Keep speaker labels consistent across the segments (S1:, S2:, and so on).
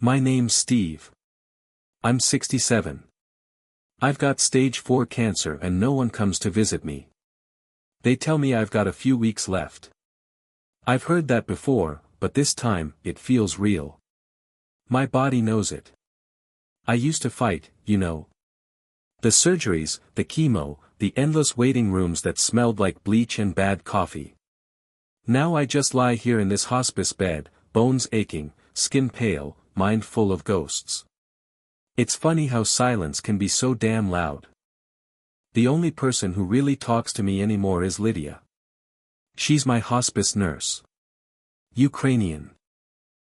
S1: My name's Steve. I'm 67. I've got stage 4 cancer and no one comes to visit me. They tell me I've got a few weeks left. I've heard that before, but this time, it feels real. My body knows it. I used to fight, you know. The surgeries, the chemo, the endless waiting rooms that smelled like bleach and bad coffee. Now I just lie here in this hospice bed, bones aching, skin pale, mind full of ghosts. It's funny how silence can be so damn loud. The only person who really talks to me anymore is Lydia. She's my hospice nurse. Ukrainian.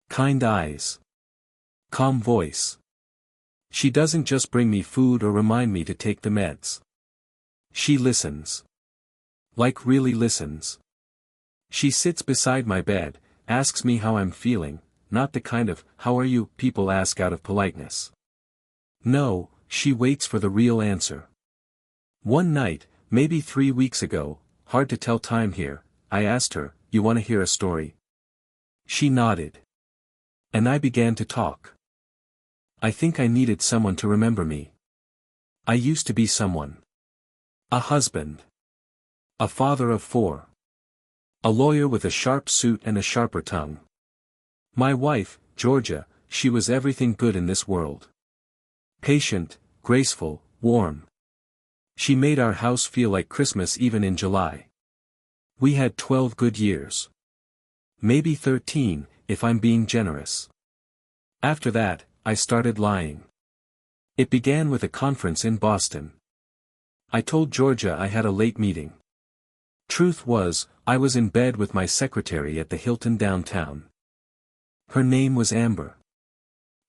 S1: Kind eyes. Calm voice. She doesn't just bring me food or remind me to take the meds. She listens. Like really listens. She sits beside my bed, asks me how I'm feeling, not the kind of, "How are you?" people ask out of politeness. No, she waits for the real answer. One night, maybe 3 weeks ago, hard to tell time here, I asked her, "You want to hear a story?" She nodded. And I began to talk. I think I needed someone to remember me. I used to be someone. A husband. A father of 4. A lawyer with a sharp suit and a sharper tongue. My wife, Georgia, she was everything good in this world. Patient, graceful, warm. She made our house feel like Christmas even in July. We had 12 good years. Maybe 13, if I'm being generous. After that, I started lying. It began with a conference in Boston. I told Georgia I had a late meeting. Truth was, I was in bed with my secretary at the Hilton downtown. Her name was Amber.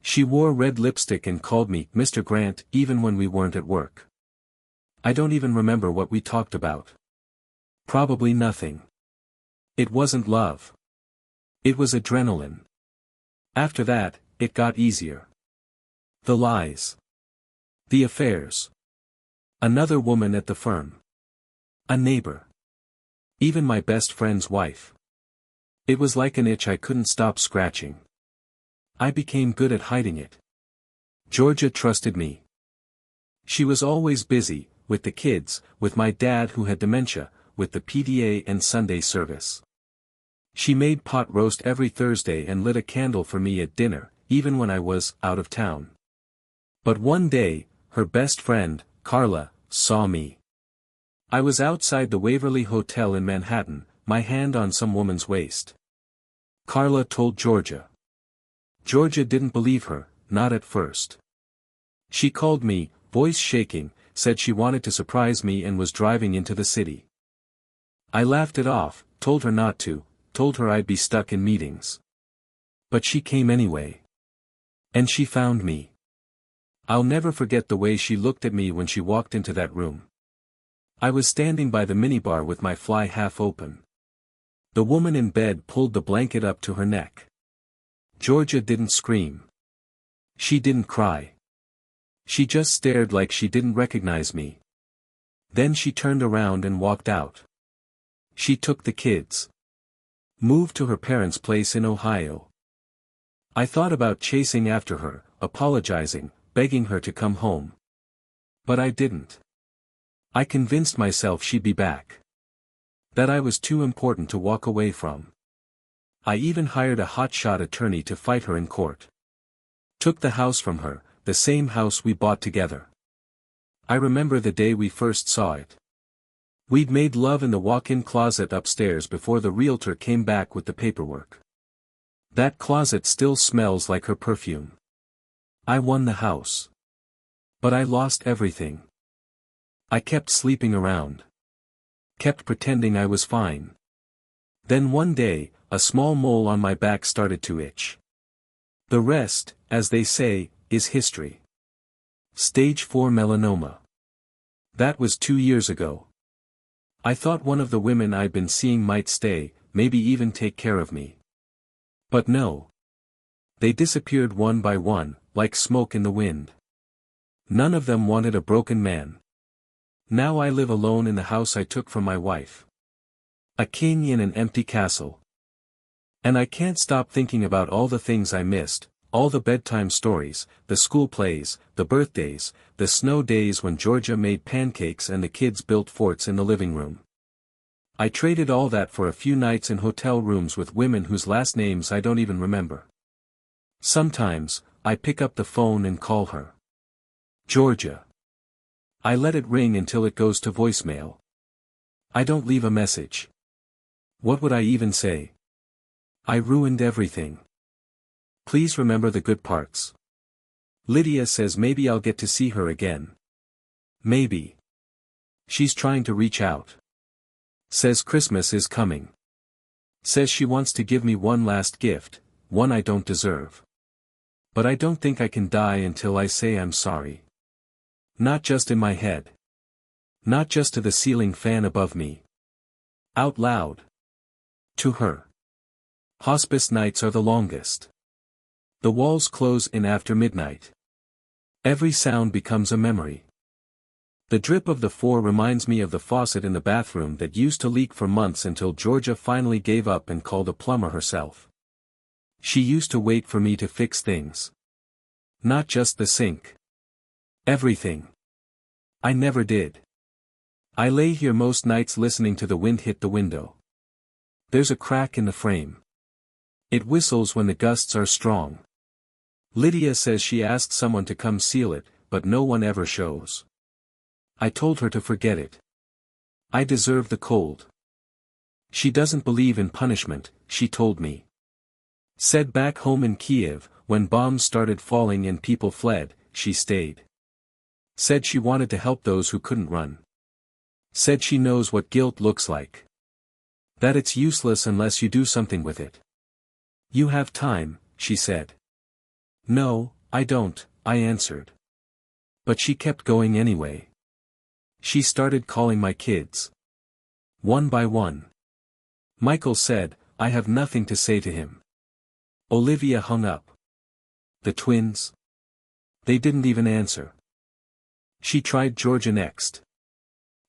S1: She wore red lipstick and called me Mr. Grant even when we weren't at work. I don't even remember what we talked about. Probably nothing. It wasn't love. It was adrenaline. After that, it got easier. The lies. The affairs. Another woman at the firm. A neighbor. Even my best friend's wife. It was like an itch I couldn't stop scratching. I became good at hiding it. Georgia trusted me. She was always busy, with the kids, with my dad who had dementia, with the PDA and Sunday service. She made pot roast every Thursday and lit a candle for me at dinner, even when I was out of town. But one day, her best friend, Carla, saw me. I was outside the Waverly Hotel in Manhattan, my hand on some woman's waist. Carla told Georgia. Georgia didn't believe her, not at first. She called me, voice shaking, said she wanted to surprise me and was driving into the city. I laughed it off, told her not to, told her I'd be stuck in meetings. But she came anyway. And she found me. I'll never forget the way she looked at me when she walked into that room. I was standing by the minibar with my fly half open. The woman in bed pulled the blanket up to her neck. Georgia didn't scream. She didn't cry. She just stared like she didn't recognize me. Then she turned around and walked out. She took the kids. Moved to her parents' place in Ohio. I thought about chasing after her, apologizing, begging her to come home. But I didn't. I convinced myself she'd be back. That I was too important to walk away from. I even hired a hotshot attorney to fight her in court. Took the house from her, the same house we bought together. I remember the day we first saw it. We'd made love in the walk-in closet upstairs before the realtor came back with the paperwork. That closet still smells like her perfume. I won the house. But I lost everything. I kept sleeping around. Kept pretending I was fine. Then one day, a small mole on my back started to itch. The rest, as they say, is history. Stage 4 melanoma. That was 2 years ago. I thought one of the women I'd been seeing might stay, maybe even take care of me. But no. They disappeared one by one, like smoke in the wind. None of them wanted a broken man. Now I live alone in the house I took from my wife. A king in an empty castle. And I can't stop thinking about all the things I missed, all the bedtime stories, the school plays, the birthdays, the snow days when Georgia made pancakes and the kids built forts in the living room. I traded all that for a few nights in hotel rooms with women whose last names I don't even remember. Sometimes, I pick up the phone and call her. Georgia. I let it ring until it goes to voicemail. I don't leave a message. What would I even say? I ruined everything. Please remember the good parts. Lydia says maybe I'll get to see her again. Maybe. She's trying to reach out. Says Christmas is coming. Says she wants to give me one last gift, one I don't deserve. But I don't think I can die until I say I'm sorry. Not just in my head. Not just to the ceiling fan above me. Out loud. To her. Hospice nights are the longest. The walls close in after midnight. Every sound becomes a memory. The drip of the four reminds me of the faucet in the bathroom that used to leak for months until Georgia finally gave up and called a plumber herself. She used to wait for me to fix things. Not just the sink. Everything. I never did. I lay here most nights listening to the wind hit the window. There's a crack in the frame. It whistles when the gusts are strong. Lydia says she asked someone to come seal it, but no one ever shows. I told her to forget it. I deserve the cold. She doesn't believe in punishment, she told me. Said back home in Kiev, when bombs started falling and people fled, she stayed. Said she wanted to help those who couldn't run. Said she knows what guilt looks like. That it's useless unless you do something with it. You have time, she said. No, I don't, I answered. But she kept going anyway. She started calling my kids. One by one. Michael said, I have nothing to say to him. Olivia hung up. The twins? They didn't even answer. She tried Georgia next.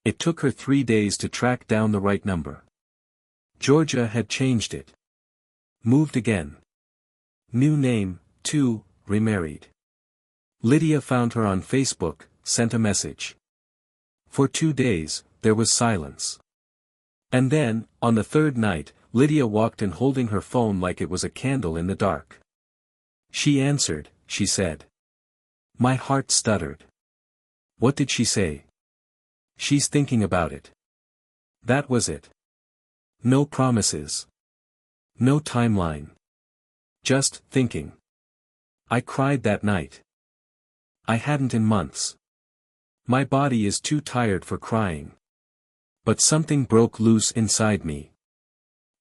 S1: It took her 3 days to track down the right number. Georgia had changed it. Moved again. New name, too, remarried. Lydia found her on Facebook, sent a message. For 2 days, there was silence. And then, on the third night, Lydia walked in holding her phone like it was a candle in the dark. She answered, she said. My heart stuttered. What did she say? She's thinking about it. That was it. No promises. No timeline. Just thinking. I cried that night. I hadn't in months. My body is too tired for crying. But something broke loose inside me.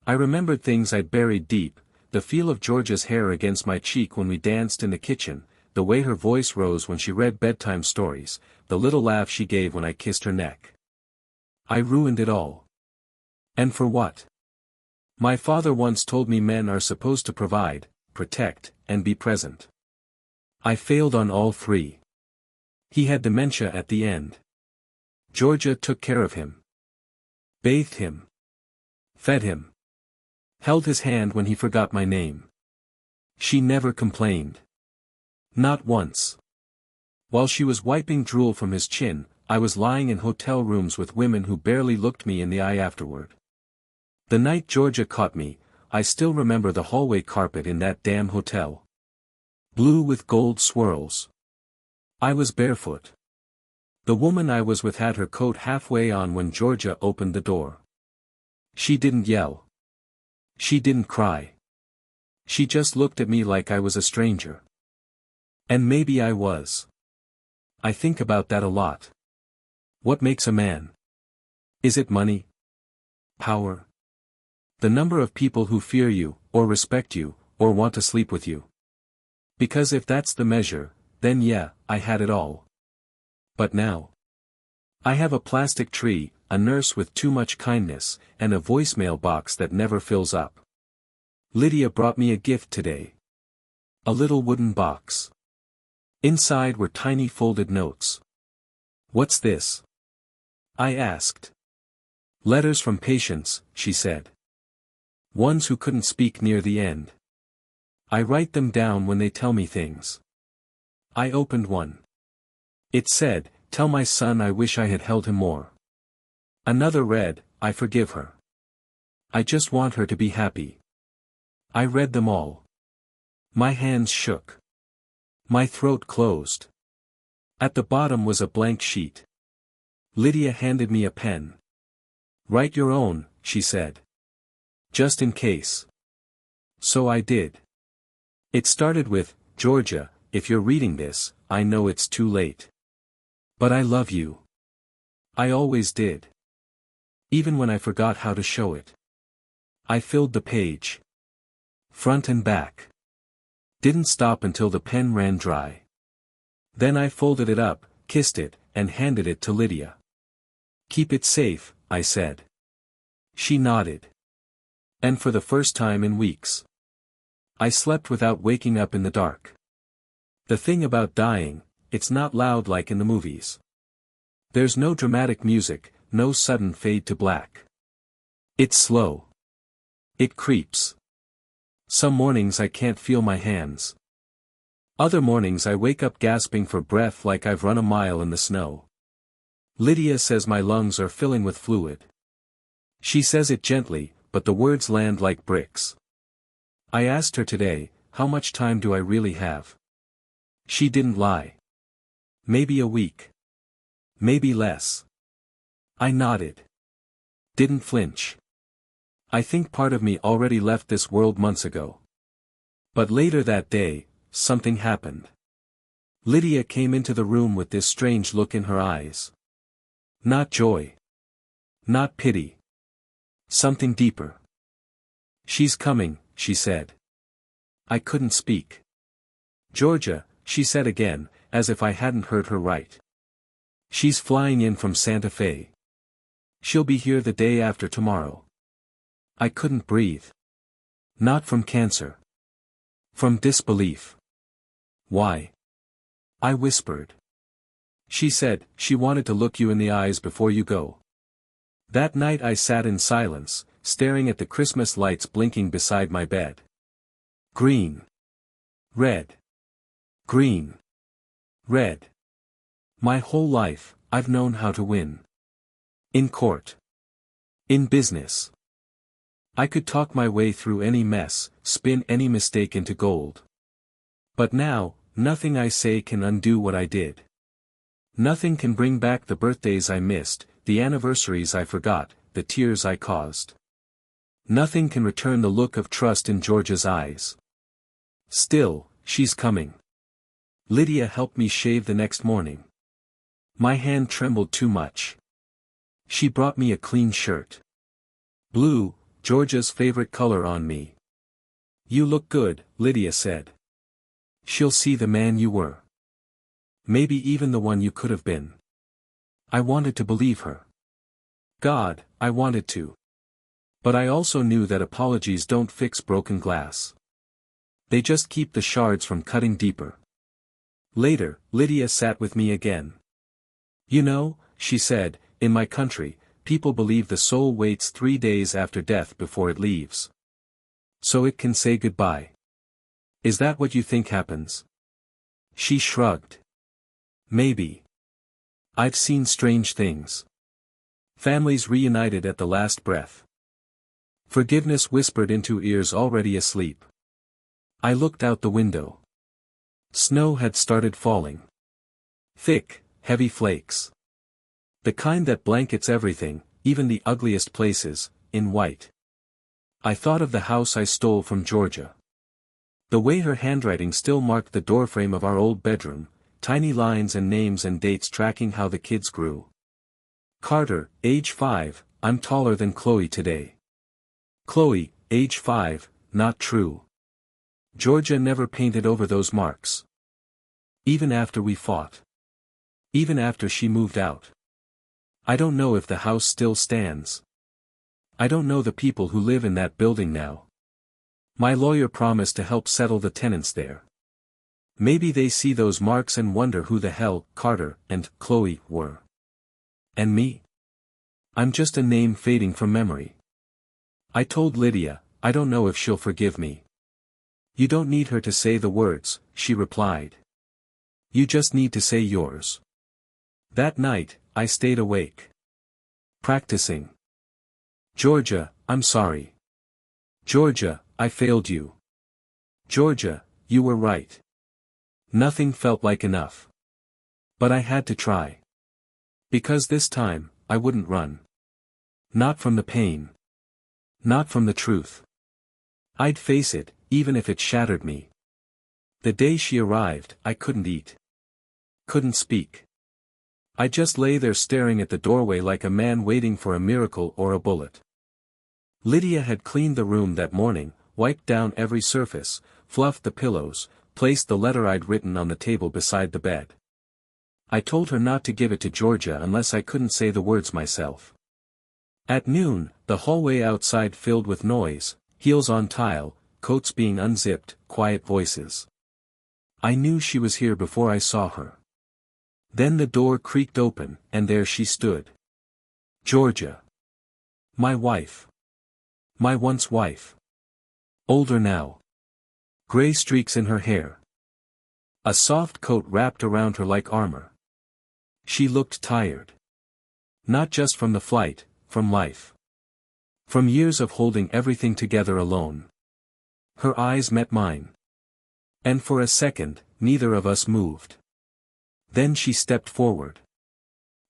S1: I remembered things I'd buried deep, the feel of Georgia's hair against my cheek when we danced in the kitchen, the way her voice rose when she read bedtime stories, the little laugh she gave when I kissed her neck. I ruined it all. And for what? My father once told me men are supposed to provide, protect, and be present. I failed on all three. He had dementia at the end. Georgia took care of him. Bathed him. Fed him. Held his hand when he forgot my name. She never complained. Not once. While she was wiping drool from his chin, I was lying in hotel rooms with women who barely looked me in the eye afterward. The night Georgia caught me, I still remember the hallway carpet in that damn hotel. Blue with gold swirls. I was barefoot. The woman I was with had her coat halfway on when Georgia opened the door. She didn't yell. She didn't cry. She just looked at me like I was a stranger. And maybe I was. I think about that a lot. What makes a man? Is it money? Power? The number of people who fear you, or respect you, or want to sleep with you? Because if that's the measure, then yeah, I had it all. But now? I have a plastic tree, a nurse with too much kindness, and a voicemail box that never fills up. Lydia brought me a gift today. A little wooden box. Inside were tiny folded notes. What's this? I asked. Letters from patients, she said. Ones who couldn't speak near the end. I write them down when they tell me things. I opened one. It said, "Tell my son I wish I had held him more." Another read, "I forgive her. I just want her to be happy." I read them all. My hands shook. My throat closed. At the bottom was a blank sheet. Lydia handed me a pen. "Write your own," she said. "Just in case." So I did. It started with, "Georgia, if you're reading this, I know it's too late. But I love you. I always did. Even when I forgot how to show it." I filled the page. Front and back. Didn't stop until the pen ran dry. Then I folded it up, kissed it, and handed it to Lydia. "Keep it safe," I said. She nodded. And for the first time in weeks, I slept without waking up in the dark. The thing about dying, it's not loud like in the movies. There's no dramatic music, no sudden fade to black. It's slow. It creeps. Some mornings I can't feel my hands. Other mornings I wake up gasping for breath like I've run a mile in the snow. Lydia says my lungs are filling with fluid. She says it gently, but the words land like bricks. I asked her today, "How much time do I really have?" She didn't lie. "Maybe a week. Maybe less." I nodded. Didn't flinch. I think part of me already left this world months ago. But later that day, something happened. Lydia came into the room with this strange look in her eyes. Not joy. Not pity. Something deeper. "She's coming," she said. I couldn't speak. "Georgia," she said again, as if I hadn't heard her right. "She's flying in from Santa Fe. She'll be here the day after tomorrow." I couldn't breathe. Not from cancer. From disbelief. "Why?" I whispered. She said, "She wanted to look you in the eyes before you go." That night I sat in silence, staring at the Christmas lights blinking beside my bed. Green. Red. Green. Red. My whole life, I've known how to win. In court. In business. I could talk my way through any mess, spin any mistake into gold. But now, nothing I say can undo what I did. Nothing can bring back the birthdays I missed, the anniversaries I forgot, the tears I caused. Nothing can return the look of trust in Georgia's eyes. Still, she's coming. Lydia helped me shave the next morning. My hand trembled too much. She brought me a clean shirt. Blue, Georgia's favorite color, on me. "You look good," Lydia said. "She'll see the man you were. Maybe even the one you could have been." I wanted to believe her. God, I wanted to. But I also knew that apologies don't fix broken glass. They just keep the shards from cutting deeper. Later, Lydia sat with me again. "You know," she said, "in my country, people believe the soul waits 3 days after death before it leaves. So it can say goodbye. Is that what you think happens?" She shrugged. "Maybe. I've seen strange things. Families reunited at the last breath. Forgiveness whispered into ears already asleep." I looked out the window. Snow had started falling. Thick, heavy flakes. The kind that blankets everything, even the ugliest places, in white. I thought of the house I stole from Georgia. The way her handwriting still marked the doorframe of our old bedroom, tiny lines and names and dates tracking how the kids grew. Carter, age 5, "I'm taller than Chloe today." Chloe, age 5, "Not true." Georgia never painted over those marks. Even after we fought. Even after she moved out. I don't know if the house still stands. I don't know the people who live in that building now. My lawyer promised to help settle the tenants there. Maybe they see those marks and wonder who the hell Carter and Chloe were. And me? I'm just a name fading from memory. I told Lydia, I don't know if she'll forgive me. You don't need her to say the words, she replied. You just need to say yours. That night, I stayed awake. Practicing. Georgia, I'm sorry. Georgia, I failed you. Georgia, you were right. Nothing felt like enough. But I had to try. Because this time, I wouldn't run. Not from the pain. Not from the truth. I'd face it, even if it shattered me. The day she arrived, I couldn't eat. Couldn't speak. I just lay there staring at the doorway like a man waiting for a miracle or a bullet. Lydia had cleaned the room that morning, wiped down every surface, fluffed the pillows, placed the letter I'd written on the table beside the bed. I told her not to give it to Georgia unless I couldn't say the words myself. At noon, the hallway outside filled with noise, heels on tile, coats being unzipped, quiet voices. I knew she was here before I saw her. Then the door creaked open, and there she stood. Georgia. My wife. My once wife. Older now. Gray streaks in her hair. A soft coat wrapped around her like armor. She looked tired. Not just from the flight, from life. From years of holding everything together alone. Her eyes met mine. And for a second, neither of us moved. Then she stepped forward.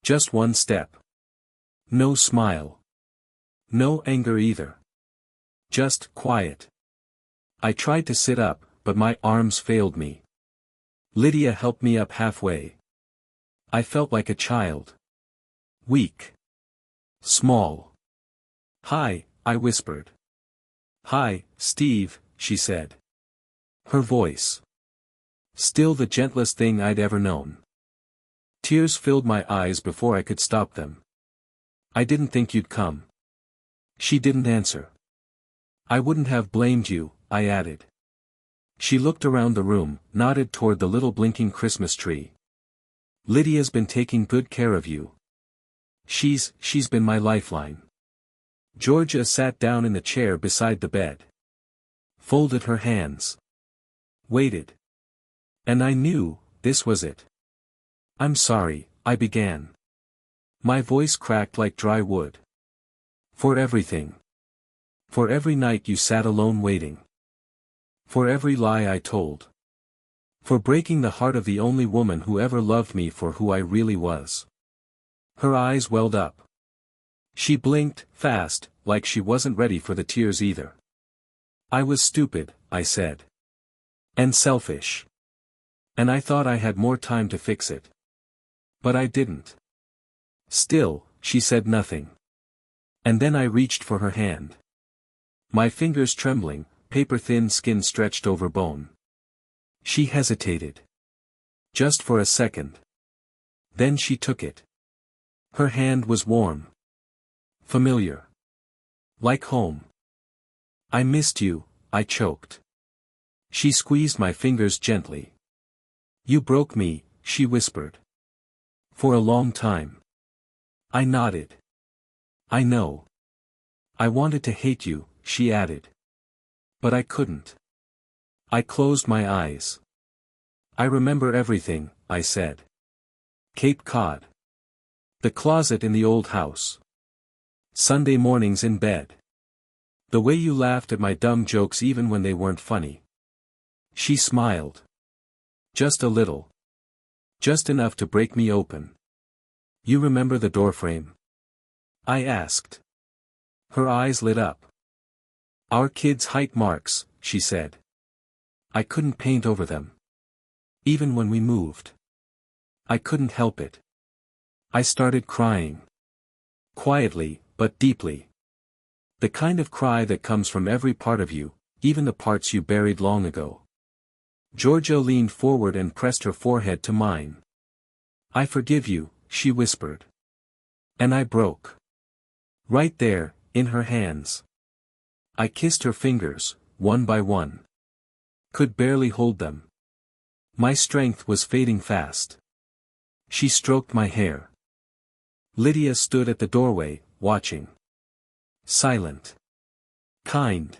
S1: Just one step. No smile. No anger either. Just quiet. I tried to sit up, but my arms failed me. Lydia helped me up halfway. I felt like a child. Weak. Small. Hi, I whispered. Hi, Steve, she said. Her voice. Still the gentlest thing I'd ever known. Tears filled my eyes before I could stop them. I didn't think you'd come. She didn't answer. I wouldn't have blamed you, I added. She looked around the room, nodded toward the little blinking Christmas tree. Lydia's been taking good care of you. She's been my lifeline. Georgia sat down in the chair beside the bed. Folded her hands. Waited. And I knew, this was it. I'm sorry, I began. My voice cracked like dry wood. For everything. For every night you sat alone waiting. For every lie I told. For breaking the heart of the only woman who ever loved me for who I really was. Her eyes welled up. She blinked, fast, like she wasn't ready for the tears either. I was stupid, I said. And selfish. And I thought I had more time to fix it. But I didn't. Still, she said nothing. And then I reached for her hand. My fingers trembling, paper-thin skin stretched over bone. She hesitated. Just for a second. Then she took it. Her hand was warm. Familiar. Like home. I missed you, I choked. She squeezed my fingers gently. You broke me, she whispered. For a long time. I nodded. I know. I wanted to hate you, she added. But I couldn't. I closed my eyes. I remember everything, I said. Cape Cod. The closet in the old house. Sunday mornings in bed. The way you laughed at my dumb jokes even when they weren't funny. She smiled. Just a little. Just enough to break me open. You remember the doorframe? I asked. Her eyes lit up. Our kids' height marks, she said. I couldn't paint over them. Even when we moved. I couldn't help it. I started crying. Quietly, but deeply. The kind of cry that comes from every part of you, even the parts you buried long ago. Georgia leaned forward and pressed her forehead to mine. I forgive you, she whispered. And I broke. Right there, in her hands. I kissed her fingers, one by one. Could barely hold them. My strength was fading fast. She stroked my hair. Lydia stood at the doorway, watching. Silent. Kind.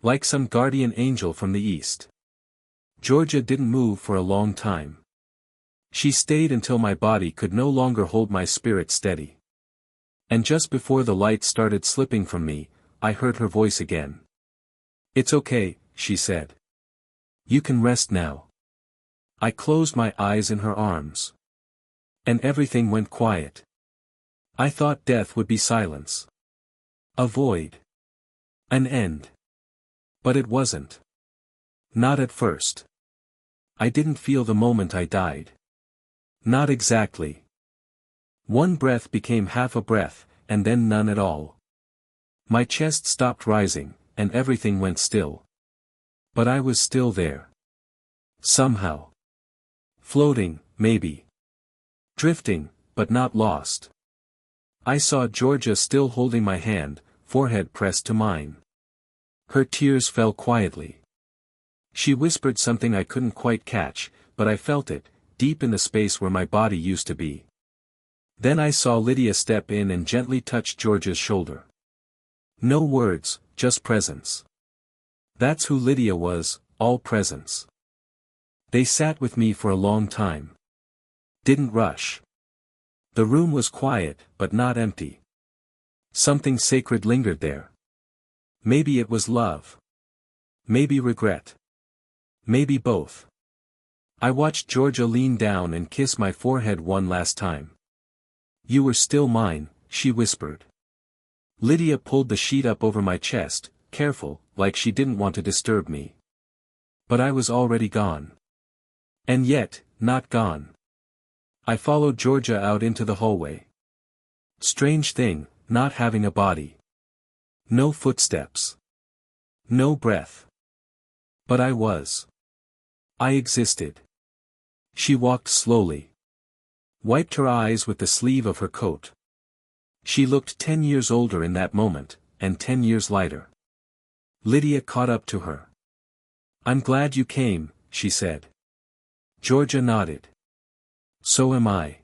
S1: Like some guardian angel from the east. Georgia didn't move for a long time. She stayed until my body could no longer hold my spirit steady. And just before the light started slipping from me, I heard her voice again. "It's okay," she said. "You can rest now." I closed my eyes in her arms. And everything went quiet. I thought death would be silence. A void. An end. But it wasn't. Not at first. I didn't feel the moment I died. Not exactly. One breath became half a breath, and then none at all. My chest stopped rising, and everything went still. But I was still there. Somehow. Floating, maybe. Drifting, but not lost. I saw Georgia still holding my hand, forehead pressed to mine. Her tears fell quietly. She whispered something I couldn't quite catch, but I felt it, deep in the space where my body used to be. Then I saw Lydia step in and gently touch Georgia's shoulder. No words, just presence. That's who Lydia was, all presence. They sat with me for a long time. Didn't rush. The room was quiet, but not empty. Something sacred lingered there. Maybe it was love. Maybe regret. Maybe both. I watched Georgia lean down and kiss my forehead one last time. "You were still mine," she whispered. Lydia pulled the sheet up over my chest, careful, like she didn't want to disturb me. But I was already gone. And yet, not gone. I followed Georgia out into the hallway. Strange thing, not having a body. No footsteps. No breath. But I was. I existed. She walked slowly. Wiped her eyes with the sleeve of her coat. She looked 10 years older in that moment, and 10 years lighter. Lydia caught up to her. "I'm glad you came," she said. Georgia nodded. "So am I."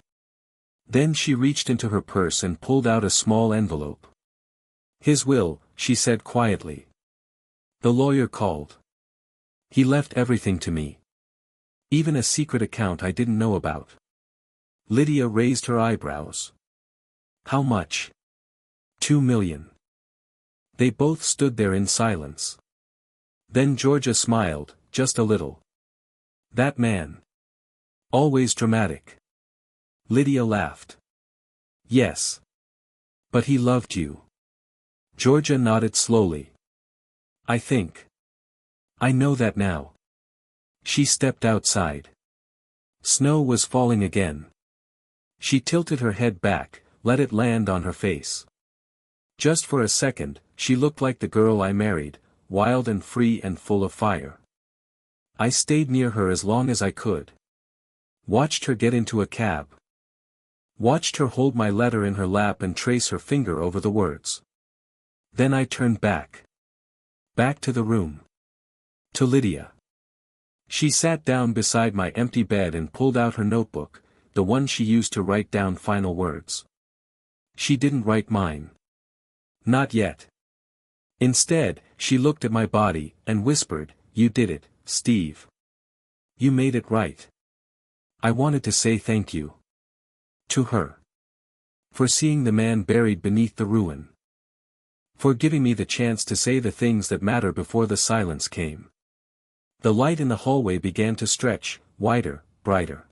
S1: Then she reached into her purse and pulled out a small envelope. "His will," she said quietly. "The lawyer called. He left everything to me. Even a secret account I didn't know about." Lydia raised her eyebrows. "How much?" "2 million." They both stood there in silence. Then Georgia smiled, just a little. "That man. Always dramatic." Lydia laughed. "Yes. But he loved you." Georgia nodded slowly. "I think. I know that now." She stepped outside. Snow was falling again. She tilted her head back, let it land on her face. Just for a second, she looked like the girl I married, wild and free and full of fire. I stayed near her as long as I could. Watched her get into a cab. Watched her hold my letter in her lap and trace her finger over the words. Then I turned back. Back to the room. To Lydia. She sat down beside my empty bed and pulled out her notebook, the one she used to write down final words. She didn't write mine. Not yet. Instead, she looked at my body and whispered, "You did it, Steve. You made it right." I wanted to say thank you. To her. For seeing the man buried beneath the ruin. For giving me the chance to say the things that matter before the silence came. The light in the hallway began to stretch, wider, brighter.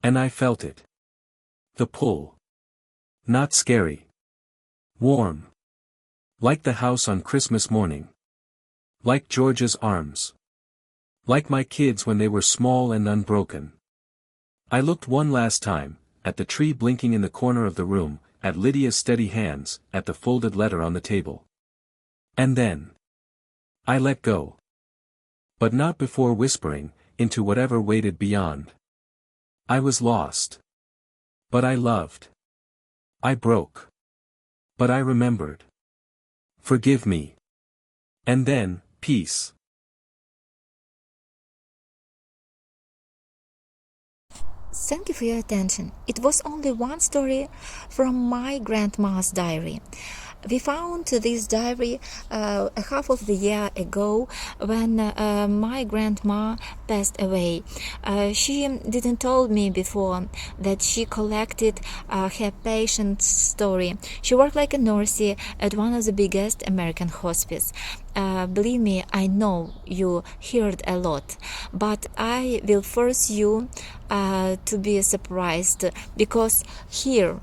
S1: And I felt it. The pull. Not scary. Warm. Like the house on Christmas morning. Like Georgia's arms. Like my kids when they were small and unbroken. I looked one last time, at the tree blinking in the corner of the room, at Lydia's steady hands, at the folded letter on the table. And then. I let go. But not before whispering, into whatever waited beyond. I was lost. But I loved. I broke. But I remembered. Forgive me. And then, peace.
S2: Thank you for your attention. It was only one story from my grandma's diary. We found this diary a half of the year ago when my grandma passed away. She didn't told me before that she collected her patient's story. She worked like a nurse at one of the biggest American hospice. Believe me, I know you heard a lot, but I will force you to be surprised, because here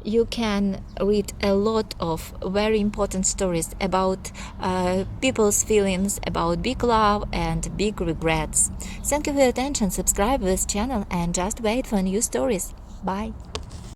S2: you can read a lot of very important stories about people's feelings about big love and big regrets. Thank you for your attention. Subscribe to this channel and just wait for new stories. Bye.